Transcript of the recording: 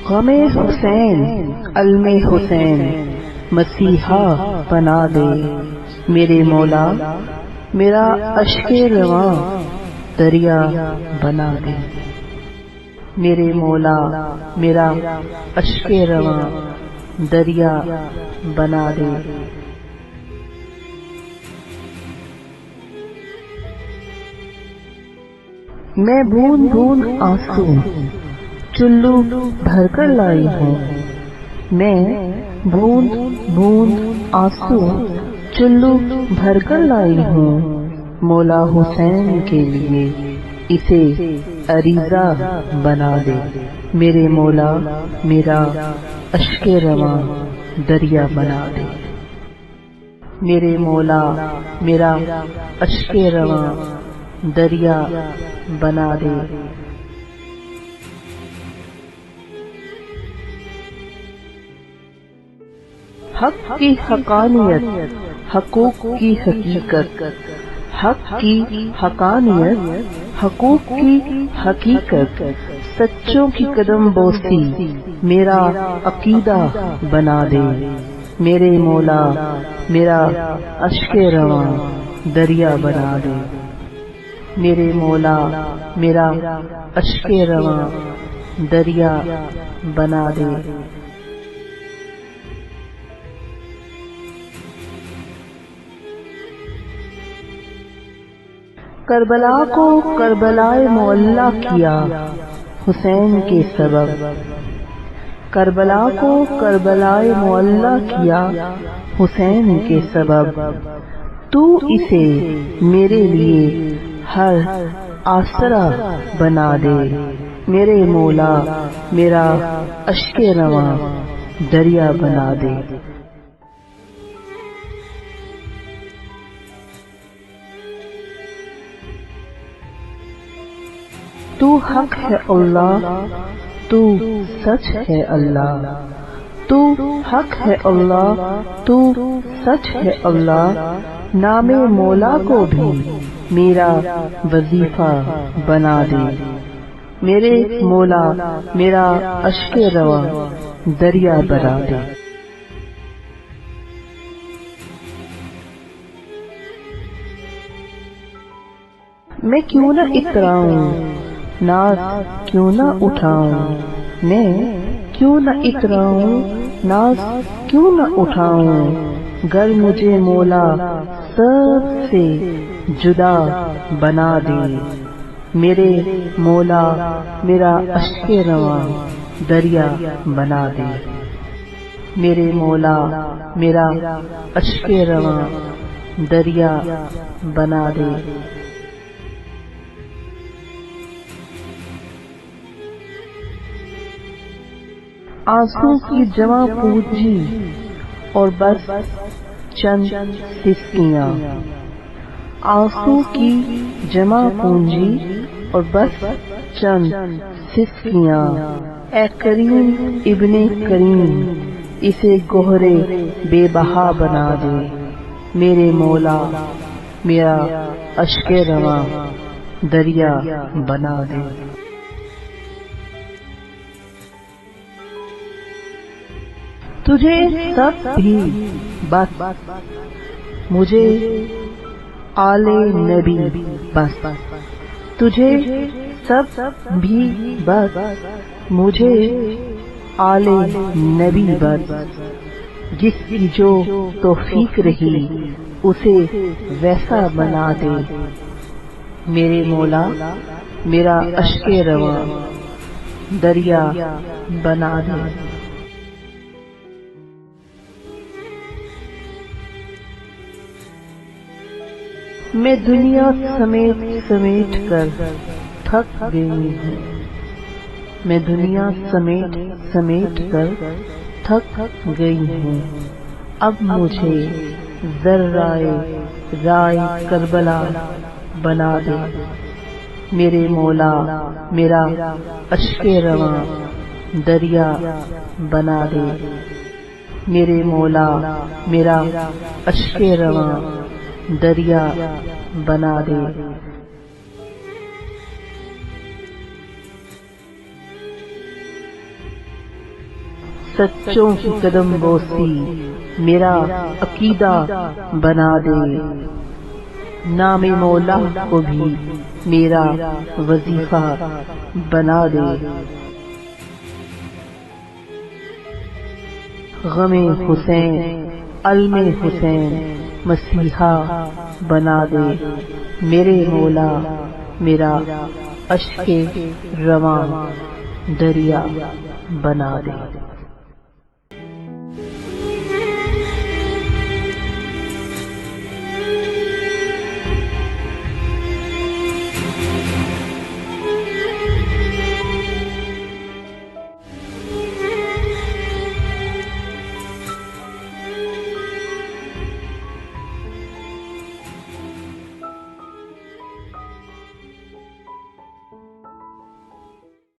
غم حسین علم حسین مسیحا بنا دے میرے مولا، میرا اشک رواں دریا بنا دے میرے مولا، میرا اشک رواں دریا بنا دے۔ میں بوند بوند آنسو چلو بھر کر لائی ہوں، میں بوند بوند آنسو چلو بھر کر لائی ہوں، مولا حسین کے لیے اسے عریضہ بنا دے میرے مولا، میرا اشک رواں دریا بنا دے میرے مولا، میرا اشک رواں دریا بنا دے۔ حق کی حقانیت، حقوق کی حقیقت، حق کی حقانیت، حقوق کی حقیقت، سچوں کی قدم بوسی میرا عقیدہ بنا دے میرے مولا، میرا اشک رواں دریا بنا دے میرے مولا، میرا اشک رواں دریا بنا دے۔ کربلا کو کربلائے معلیٰ کیا حسین کے سبب، کربلا کو کربلائے معلیٰ کیا حسین کے سبب، تو اسے میرے لیے ہر آسرا بنا دے میرے مولا، میرا اشک رواں دریا بنا دے۔ تو حق ہے اللہ، تو سچ ہے اللہ، تو حق ہے اللہ، تو سچ ہے اللہ، نام مولا کو بھی میرا وظیفہ بنا دے میرے مولا، میرا اشک رواں دریا بنا دے۔ میں کیوں نہ اتراؤں ناز کیوں نہ اٹھاؤں، میں کیوں نہ اتراؤں ناز کیوں نہ اٹھاؤں، گر مجھے مولا سب سے جدا بنا دے میرے مولا، میرا اشک رواں دریا بنا دے میرے مولا، میرا اشک رواں دریا بنا دے۔ آنسو کی جمع پونجی اور بس چند سسکیاں، آنسو کی جمع پونجی اور بس چند سسکیاں، اے کریم ابن کریم اسے گوہرے بے بہا بنا دے میرے مولا، میرا اشک رواں دریا بنا دے۔ تجھے سب بھی بس، مجھے آل نبی بس، تجھے سب بھی بس، مجھے آل نبی بس، جس کی جو توفیق رہی اسے ویسا بنا دے میرے مولا، میرا اشک رواں دریا بنا دے۔ میں دنیا سمیٹ سمیٹ کر تھک گئی ہوں، میں دنیا سمیٹ سمیٹ کر تھک گئی ہوں، اب مجھے ذرائے رائے کربلا بنا دے میرے مولا، میرا اشک رواں دریا بنا دے میرے مولا، میرا اشک رواں دریا بنا دے۔ سچوں کی قدم بوسی میرا عقیدہ بنا دے، نام مولا کو بھی میرا وظیفہ بنا دے، غم حسین علم حسین مسیحا بنا دے، میرے مولا میرا اشک رواں دریا بنا دے۔